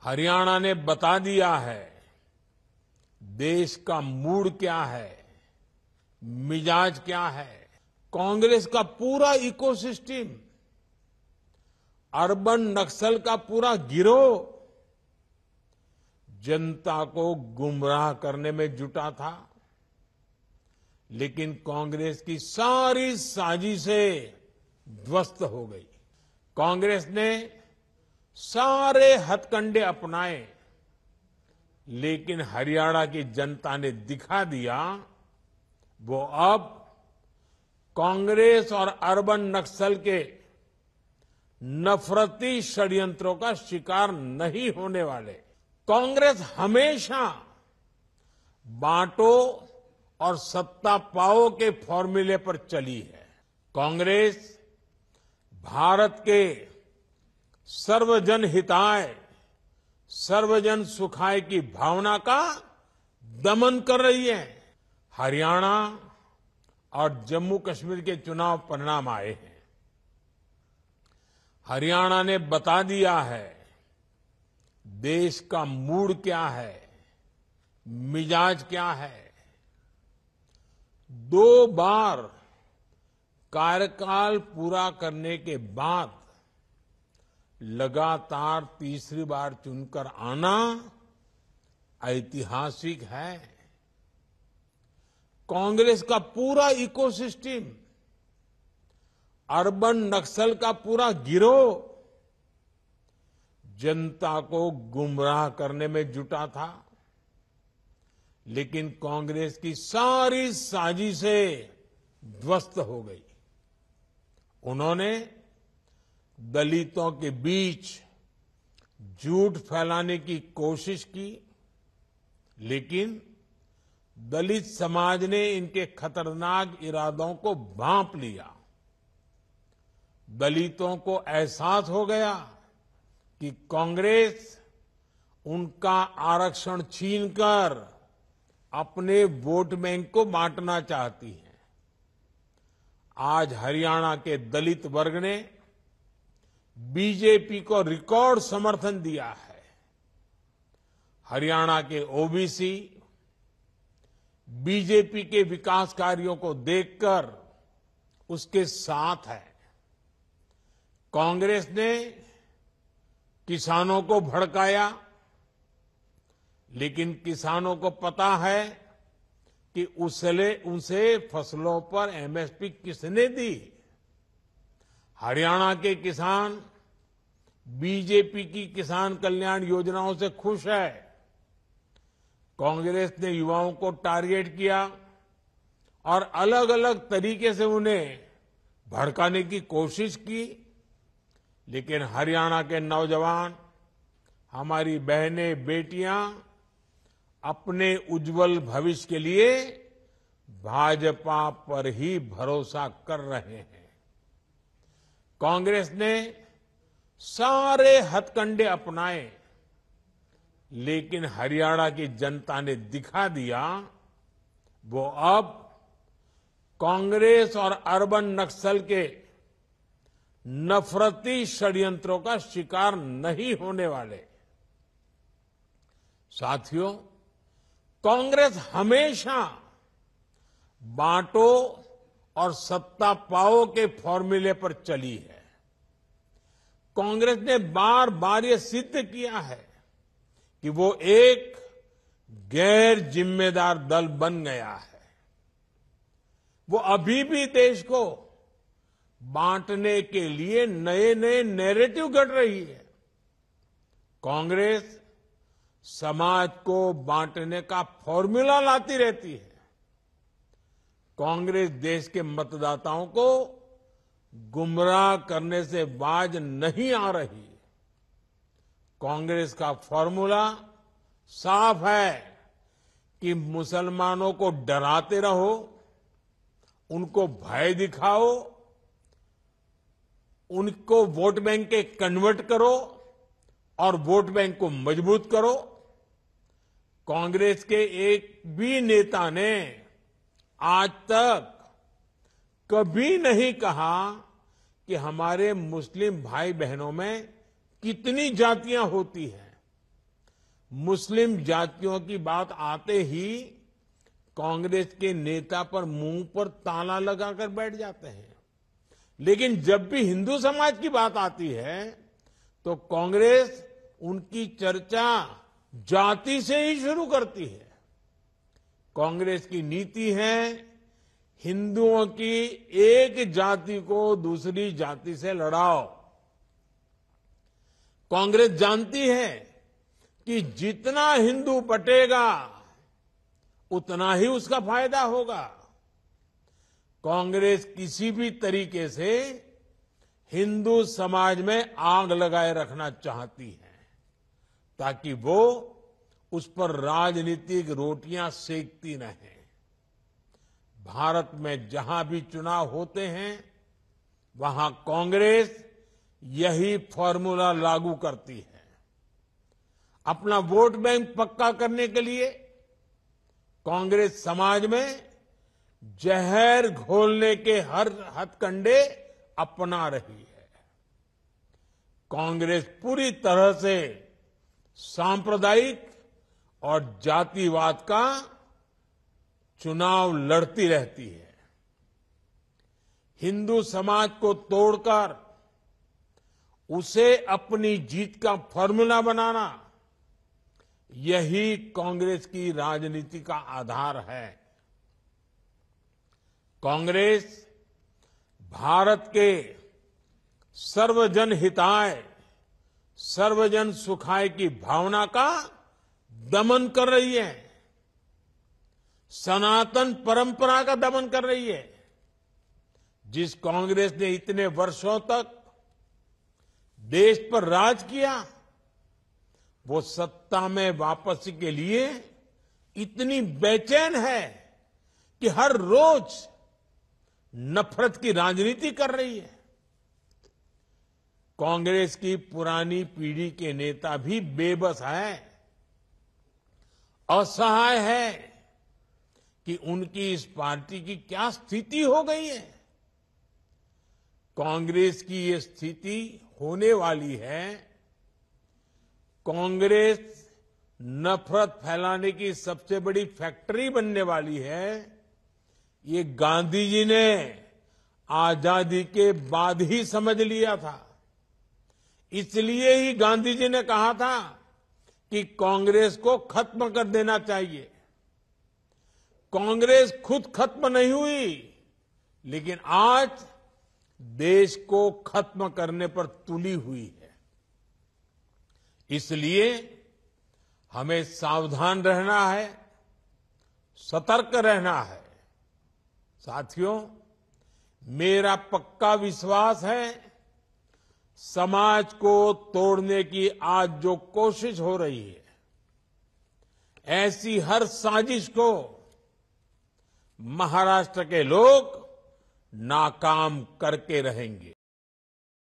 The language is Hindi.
हरियाणा ने बता दिया है देश का मूड क्या है, मिजाज क्या है। कांग्रेस का पूरा इकोसिस्टम, अर्बन नक्सल का पूरा गिरोह जनता को गुमराह करने में जुटा था, लेकिन कांग्रेस की सारी साजिशें ध्वस्त हो गई। कांग्रेस ने सारे हथकंडे अपनाए, लेकिन हरियाणा की जनता ने दिखा दिया वो अब कांग्रेस और अर्बन नक्सल के नफरती षड्यंत्रों का शिकार नहीं होने वाले। कांग्रेस हमेशा बांटो और सत्ता पाओ के फॉर्मूले पर चली है। कांग्रेस भारत के सर्वजन हिताय, सर्वजन सुखाय की भावना का दमन कर रही है। हरियाणा और जम्मू कश्मीर के चुनाव परिणाम आए हैं। हरियाणा ने बता दिया है देश का मूड क्या है, मिजाज क्या है। 2 बार कार्यकाल पूरा करने के बाद लगातार तीसरी बार चुनकर आना ऐतिहासिक है। कांग्रेस का पूरा इकोसिस्टम, अर्बन नक्सल का पूरा गिरोह जनता को गुमराह करने में जुटा था, लेकिन कांग्रेस की सारी साजिशें ध्वस्त हो गई। उन्होंने दलितों के बीच झूठ फैलाने की कोशिश की, लेकिन दलित समाज ने इनके खतरनाक इरादों को भांप लिया। दलितों को एहसास हो गया कि कांग्रेस उनका आरक्षण छीनकर अपने वोट बैंक को बांटना चाहती है। आज हरियाणा के दलित वर्ग ने बीजेपी को रिकॉर्ड समर्थन दिया है। हरियाणा के ओबीसी बीजेपी के विकास कार्यों को देखकर उसके साथ है। कांग्रेस ने किसानों को भड़काया, लेकिन किसानों को पता है कि उसे फसलों पर एमएसपी किसने दी। हरियाणा के किसान बीजेपी की किसान कल्याण योजनाओं से खुश है। कांग्रेस ने युवाओं को टारगेट किया और अलग अलग तरीके से उन्हें भड़काने की कोशिश की, लेकिन हरियाणा के नौजवान, हमारी बहनें, बेटियां अपने उज्जवल भविष्य के लिए भाजपा पर ही भरोसा कर रहे हैं। कांग्रेस ने सारे हथकंडे अपनाए, लेकिन हरियाणा की जनता ने दिखा दिया वो अब कांग्रेस और अर्बन नक्सल के नफरती षड्यंत्रों का शिकार नहीं होने वाले। साथियों, कांग्रेस हमेशा बांटो और सत्ता पाओ के फॉर्मूले पर चली है। कांग्रेस ने बार बार ये सिद्ध किया है कि वो एक गैर जिम्मेदार दल बन गया है। वो अभी भी देश को बांटने के लिए नए नए नैरेटिव गढ़ रही है। कांग्रेस समाज को बांटने का फॉर्मूला लाती रहती है। कांग्रेस देश के मतदाताओं को गुमराह करने से बाज नहीं आ रही। कांग्रेस का फॉर्मूला साफ है कि मुसलमानों को डराते रहो, उनको भय दिखाओ, उनको वोट बैंक के कन्वर्ट करो और वोट बैंक को मजबूत करो। कांग्रेस के एक भी नेता ने आज तक कभी नहीं कहा कि हमारे मुस्लिम भाई बहनों में कितनी जातियां होती हैं। मुस्लिम जातियों की बात आते ही कांग्रेस के नेता पर मुंह पर ताला लगाकर बैठ जाते हैं। लेकिन जब भी हिंदू समाज की बात आती है तो कांग्रेस उनकी चर्चा जाति से ही शुरू करती है। कांग्रेस की नीति है हिंदुओं की एक जाति को दूसरी जाति से लड़ाओ। कांग्रेस जानती है कि जितना हिंदू बटेगा उतना ही उसका फायदा होगा। कांग्रेस किसी भी तरीके से हिंदू समाज में आग लगाए रखना चाहती है ताकि वो उस पर राजनीतिक रोटियां सेकती रहें। भारत में जहां भी चुनाव होते हैं वहां कांग्रेस यही फॉर्मूला लागू करती है। अपना वोट बैंक पक्का करने के लिए कांग्रेस समाज में जहर घोलने के हर हथकंडे अपना रही है। कांग्रेस पूरी तरह से सांप्रदायिक और जातिवाद का चुनाव लड़ती रहती है। हिंदू समाज को तोड़कर उसे अपनी जीत का फॉर्मूला बनाना, यही कांग्रेस की राजनीति का आधार है। कांग्रेस भारत के सर्वजन हिताय, सर्वजन सुखाय की भावना का दमन कर रही है, सनातन परंपरा का दमन कर रही है। जिस कांग्रेस ने इतने वर्षों तक देश पर राज किया, वो सत्ता में वापसी के लिए इतनी बेचैन है कि हर रोज नफरत की राजनीति कर रही है। कांग्रेस की पुरानी पीढ़ी के नेता भी बेबस है, असहाय है कि उनकी इस पार्टी की क्या स्थिति हो गई है। कांग्रेस की ये स्थिति होने वाली है। कांग्रेस नफरत फैलाने की सबसे बड़ी फैक्ट्री बनने वाली है। ये गांधी जी ने आजादी के बाद ही समझ लिया था। इसलिए ही गांधी जी ने कहा था कि कांग्रेस को खत्म कर देना चाहिए। कांग्रेस खुद खत्म नहीं हुई, लेकिन आज देश को खत्म करने पर तुली हुई है। इसलिए हमें सावधान रहना है, सतर्क रहना है। साथियों, मेरा पक्का विश्वास है समाज को तोड़ने की आज जो कोशिश हो रही है, ऐसी हर साजिश को महाराष्ट्र के लोग नाकाम करके रहेंगे।